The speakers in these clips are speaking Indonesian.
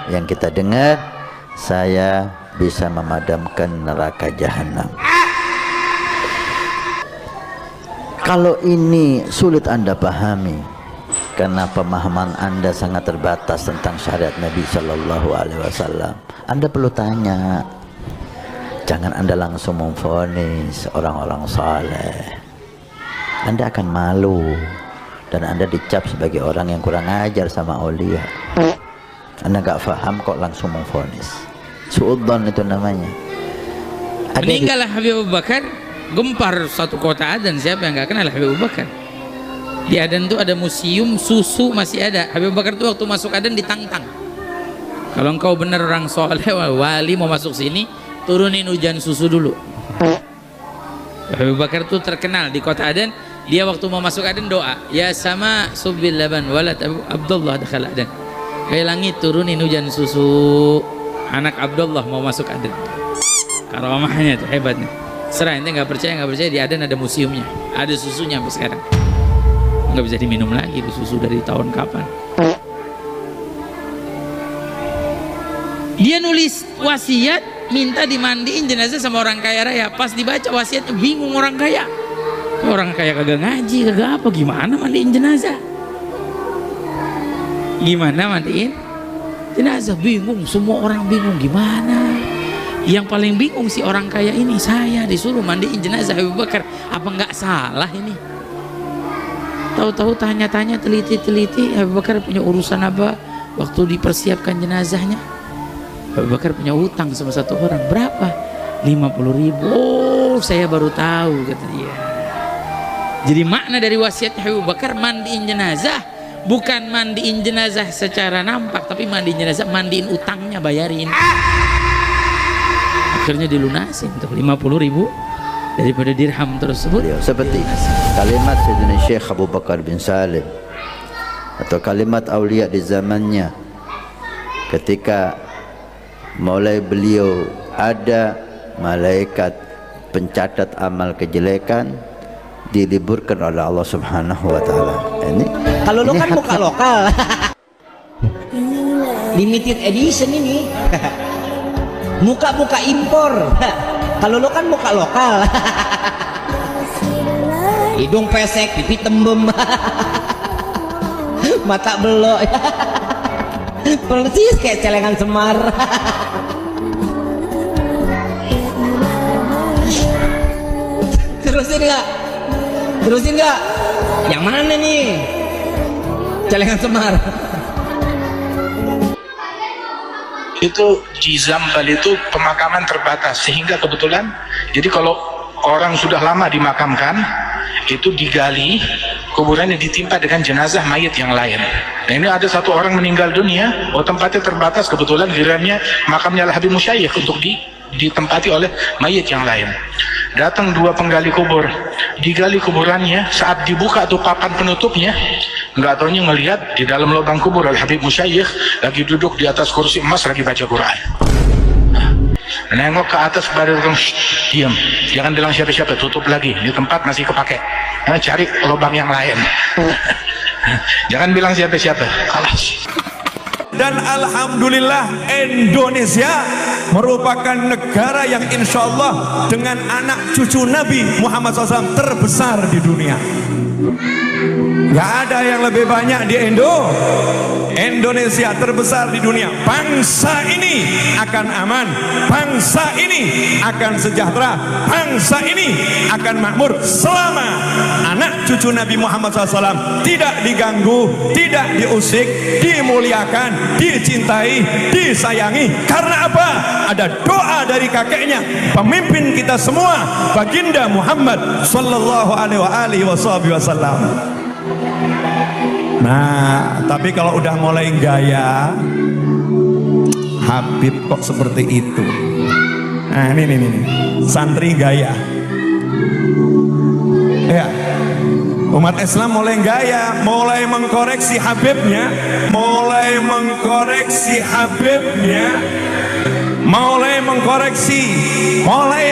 yang kita dengar, saya bisa memadamkan neraka jahanam. Kalau ini sulit Anda pahami karena pemahaman Anda sangat terbatas tentang syariat Nabi Shallallahu Alaihi Wasallam, Anda perlu tanya. Jangan Anda langsung memvonis orang-orang saleh. Anda akan malu dan Anda dicap sebagai orang yang kurang ajar sama aulia. Anda gak paham kok langsung memvonis. Suudzon itu namanya. Meninggal Habib Abu Bakar, gempar satu kota Aden. Siapa yang gak kenal Habib Abu Bakar? Di Aden tuh ada museum susu, masih ada. Habib Abu Bakar tuh waktu masuk Aden ditantang. Kalau engkau benar orang soleh wali mau masuk sini, turunin hujan susu dulu. Habib Abu Bakar tuh terkenal di kota Aden. Dia waktu mau masuk Aden doa, ya sama subbil laban walad Abdullah dakhala Aden. Kayak langit turunin hujan susu, anak Abdullah mau masuk Aden. Karamahnya itu hebatnya. Serah ente nggak percaya di Aden ada museumnya, ada susunya sampai sekarang. Nggak bisa diminum lagi itu susu dari tahun kapan. Dia nulis wasiat minta dimandiin jenazah sama orang kaya raya. Pas dibaca wasiatnya bingung orang kaya. Orang kaya kagak ngaji, kagak apa, gimana mandiin jenazah? Gimana mandiin jenazah? Bingung, semua orang bingung gimana. Yang paling bingung si orang kaya ini, saya disuruh mandiin jenazah Abu Bakar, apa nggak salah ini? Tahu-tahu tanya-tanya, teliti-teliti, Abu Bakar punya urusan apa waktu dipersiapkan jenazahnya? Abu Bakar punya utang sama satu orang, berapa? 50.000. Oh, saya baru tahu, kata dia. Jadi makna dari wasiatnya Abu Bakar mandiin jenazah, bukan mandiin jenazah secara nampak, tapi mandiin jenazah, mandiin utangnya, bayarin. Akhirnya dilunasin tuh 50.000 daripada dirham tersebut. Ya, seperti kalimat Sayyidina Syekh Abu Bakar bin Salim atau kalimat aulia di zamannya ketika mulai beliau ada malaikat pencatat amal kejelekan diliburkan oleh Allah Subhanahu wa taala. Ini kalau lo kan muka lokal. Limited edition ini. Muka-muka impor. Kalau lo kan muka lokal. Hidung pesek, pipi tembem. Mata belok. Persis kayak celengan Semar. Terusin nggak? Terusin nggak? Yang mana nih? Celengan Semar. Itu di Zambal itu pemakaman terbatas sehingga kebetulan jadi kalau orang sudah lama dimakamkan itu digali kuburannya ditimpa dengan jenazah mayat yang lain. Nah ini ada satu orang meninggal dunia, oh tempatnya terbatas, kebetulan gilirannya makamnya Habib Musyayikh untuk ditempati oleh mayat yang lain. Datang dua penggali kubur, digali kuburannya, saat dibuka tuh papan penutupnya, nggak taunya ngelihat di dalam lubang kubur Habib Musyayikh lagi duduk di atas kursi emas lagi baca Quran. Nengok ke atas baru bilang, diam, jangan bilang siapa-siapa, tutup lagi, di tempat masih kepake, cari lubang yang lain. Jangan bilang siapa-siapa, kalas. Dan alhamdulillah Indonesia merupakan negara yang insya Allah dengan anak cucu Nabi Muhammad SAW terbesar di dunia. Gak ada yang lebih banyak di Indonesia terbesar di dunia. Bangsa ini akan aman, bangsa ini akan sejahtera, bangsa ini akan makmur selama anak cucu Nabi Muhammad SAW tidak diganggu, tidak diusik, dimuliakan, dicintai, disayangi. Karena apa? Ada doa dari kakeknya, pemimpin kita semua, baginda Muhammad Sallallahu Alaihi Wasallam. Nah, tapi kalau udah mulai gaya, Habib kok seperti itu. Nah, ini santri gaya. Ya, umat Islam mulai gaya, mulai mengkoreksi Habibnya, mulai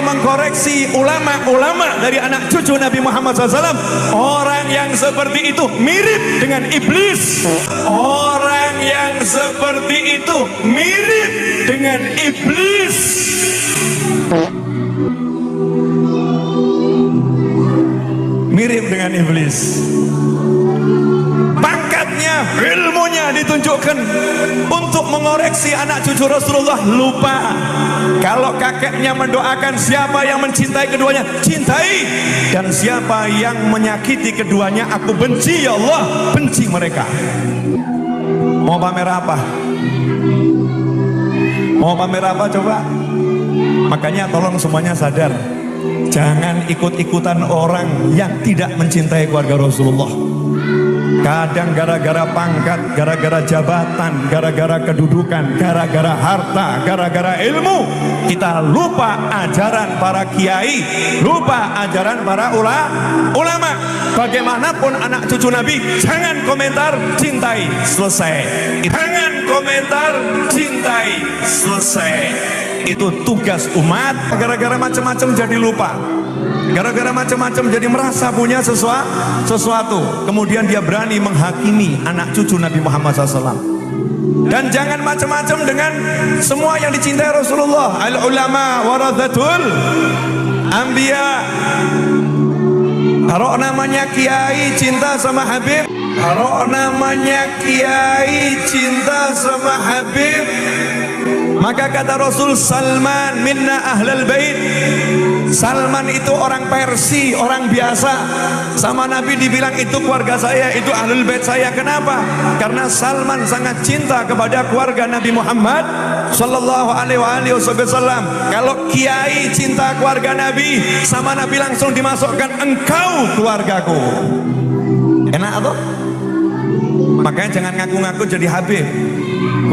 mengkoreksi ulama-ulama dari anak cucu Nabi Muhammad SAW. Orang yang seperti itu mirip dengan iblis. Orang yang seperti itu mirip dengan iblis. Mirip dengan iblis. Pangkatnya, ilmunya ditunjukkan untuk mengoreksi anak cucu Rasulullah, lupa. Kalau kakeknya mendoakan, siapa yang mencintai keduanya, cintai. Dan siapa yang menyakiti keduanya, aku benci, ya Allah, benci mereka. Mau pamer apa? Mau pamer apa coba? Makanya tolong semuanya sadar, jangan ikut-ikutan orang yang tidak mencintai keluarga Rasulullah. Kadang gara-gara pangkat, gara-gara jabatan, gara-gara kedudukan, gara-gara harta, gara-gara ilmu, kita lupa ajaran para kiai, lupa ajaran para ulama. Bagaimanapun anak cucu Nabi, jangan komentar, cintai, selesai. Jangan komentar, cintai, selesai. Itu tugas umat. Gara-gara macam-macam jadi lupa, gara-gara macam-macam jadi merasa punya sesuatu, kemudian dia berani menghakimi anak cucu Nabi Muhammad SAW. Dan jangan macam-macam dengan semua yang dicintai Rasulullah. Al ulama warathatul anbiya. Kalau namanya kiai cinta sama Habib, kalau namanya kiai cinta sama Habib, maka kata Rasul, Salman minna ahlal bait. Salman itu orang Persia, orang biasa. Sama Nabi dibilang itu keluarga saya, itu ahlul bait saya. Kenapa? Karena Salman sangat cinta kepada keluarga Nabi Muhammad sallallahu alaihi wasallam. Kalau kiai cinta keluarga Nabi, sama Nabi langsung dimasukkan, engkau keluargaku. Enak atau? Makanya jangan ngaku-ngaku jadi Habib,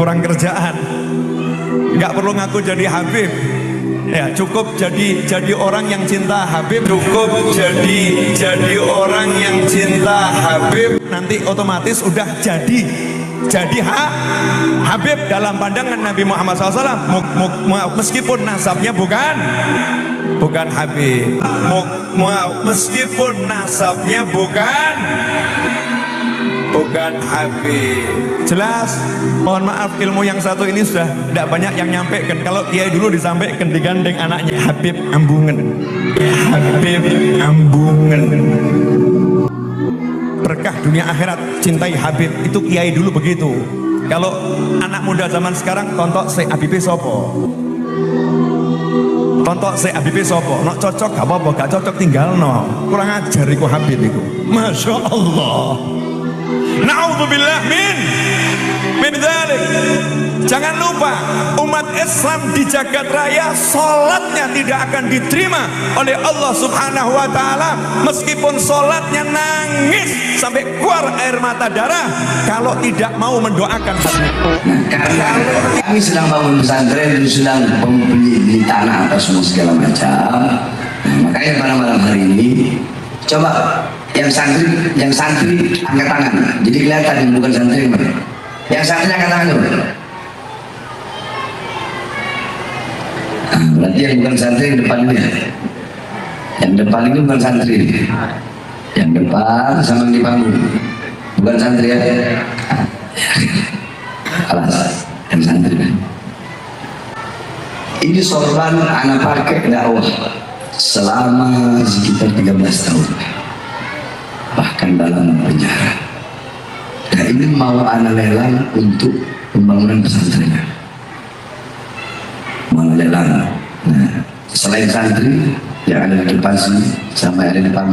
kurang kerjaan. Nggak perlu ngaku jadi Habib, ya cukup jadi orang yang cinta Habib. Cukup jadi orang yang cinta Habib, nanti otomatis udah jadi Habib dalam pandangan Nabi Muhammad SAW. Meskipun nasabnya bukan Habib, meskipun nasabnya bukan Habib. Jelas? Mohon maaf, ilmu yang satu ini sudah tidak banyak yang nyampaikan. Kalau kiai dulu disampaikan, digandeng anaknya, Habib Ambungen, Habib Ambungen. Berkah dunia akhirat, cintai Habib. Itu kiai dulu begitu. Kalau anak muda zaman sekarang, tontok se Habib sopo, tontok se Habib sopo, nok cocok gak apa-apa, gak cocok tinggal no. Kurang ajar iku Habib iku. Masya Allah. Na'udzubillah min dzalik. Jangan lupa, umat Islam di jagat raya salatnya tidak akan diterima oleh Allah Subhanahu wa taala meskipun salatnya nangis sampai keluar air mata darah kalau tidak mau mendoakan Habib. Karena kami sedang bangun pesantren, sedang membeli tanah atau semua segala macam. Makanya pada malam hari ini coba yang santri angkat tangan, jadi kelihatan bukan santri. Yang santri angkat tangan dulu. Berarti yang bukan santri yang depan ini, yang depan ini bukan santri, yang depan sama yang di panggung bukan santri ya. Alas, yang santri. Ini sorban anak pakai dakwah selama sekitar 13 tahun. Bahkan dalam penjara. Nah ini mau anak lelang untuk pembangunan pesantren. Mau lelang. Nah, selain santri yang ada di depan sini sama yang ada di depan,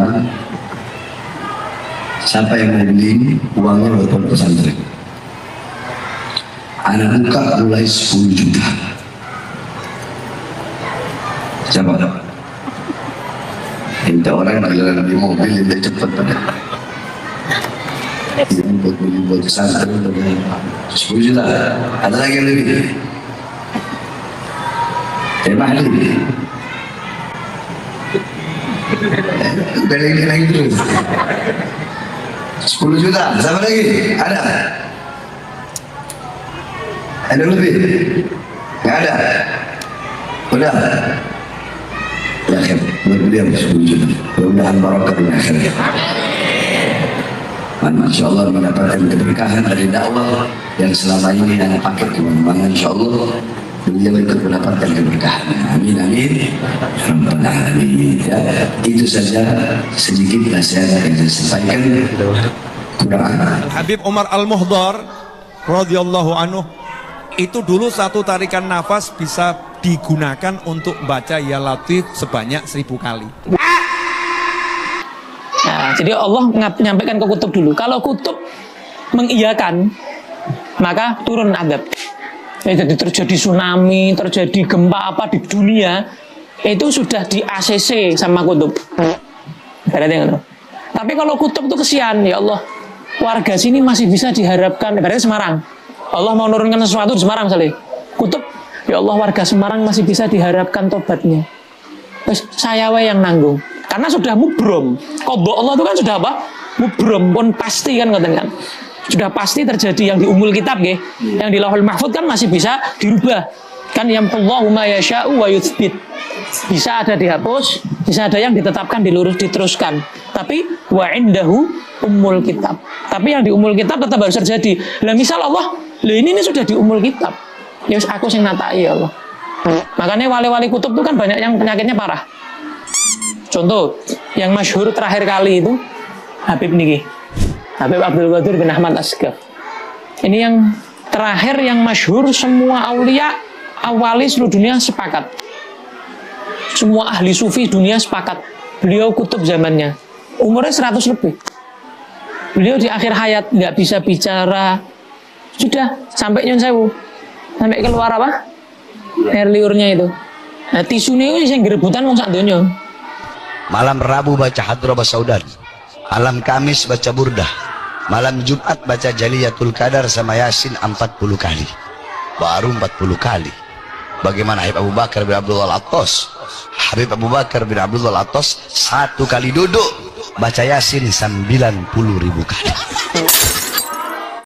siapa yang mau beli ini uangnya buat pesantren. Anak buka mulai 10 juta. Siapa? Minta orang jalan di mobil lebih cepat pada yang buat pesantren 10 juta. Ada lagi yang lebih? Terima kasih. Udah lagi terus 10 juta. Siapa lagi? Ada lebih? Nggak ada. Udah. Ya akhir, beliau mudah-mudahan barokah di akhirat. Masya Allah mendapatkan keberkahan dari dakwah yang selama ini yang pakai kemana-mana. Insya Allah beliau ikut mendapatkan keberkahan. Amin amin. Rabbal alamin. Ya, itu saja sedikit nasihat yang saya sampaikan. Kurang. Habib Umar Al-Muhdar radhiyallahu anhu itu dulu satu tarikan nafas bisa digunakan untuk baca Ya Latif sebanyak 1000 kali. Nah, jadi Allah menyampaikan ke kutub dulu. Kalau kutub mengiyakan, maka turun adab. Jadi terjadi tsunami, terjadi gempa apa di dunia, itu sudah di ACC sama kutub. Tapi kalau kutub itu kesian, ya Allah, warga sini masih bisa diharapkan. Ibaratnya Semarang, Allah mau menurunkan sesuatu di Semarang misalnya. Kutub, ya Allah, warga Semarang masih bisa diharapkan tobatnya. Terus saya yang nanggung. Karena sudah mubrom. Qadha Allah itu kan sudah apa? Mubrom, pun pasti kan ngoten kan. Sudah pasti terjadi yang di umul kitab nggih. Yang di Lauhul Mahfuz kan masih bisa dirubah. Kan yamhullahu ma yasha'u wa yutsbit. Bisa ada dihapus, bisa ada yang ditetapkan diteruskan. Tapi wa indahu umul kitab. Tapi yang di umul kitab tetap harus terjadi. Lah misal Allah, lho ini sudah di umul kitab. Ya aku sing natai ya Allah. Makanya wali-wali kutub itu kan banyak yang penyakitnya parah. Contoh, yang masyhur terakhir kali itu Habib niki, Habib Abdul Qadir bin Ahmad Asghaf. Ini yang terakhir yang masyhur, semua aulia awali seluruh dunia sepakat. Semua ahli sufi dunia sepakat. Beliau kutub zamannya. Umurnya 100 lebih. Beliau di akhir hayat nggak bisa bicara. Sudah sampai nyon sewu. Sampai keluar apa? Air liurnya itu. Nah, tisunya itu yang gerebutan wong sak donya. Malam Rabu baca Hadrobah Saudan, malam Kamis baca Burdah, malam Jumat baca Jaliyatul Qadar sama Yasin 40 kali. Baru 40 kali. Bagaimana Habib Abu Bakar bin Abdullah Al-Attas? Habib Abu Bakar bin Abdullah Al-Attas 1 kali duduk baca Yasin 90.000 kali.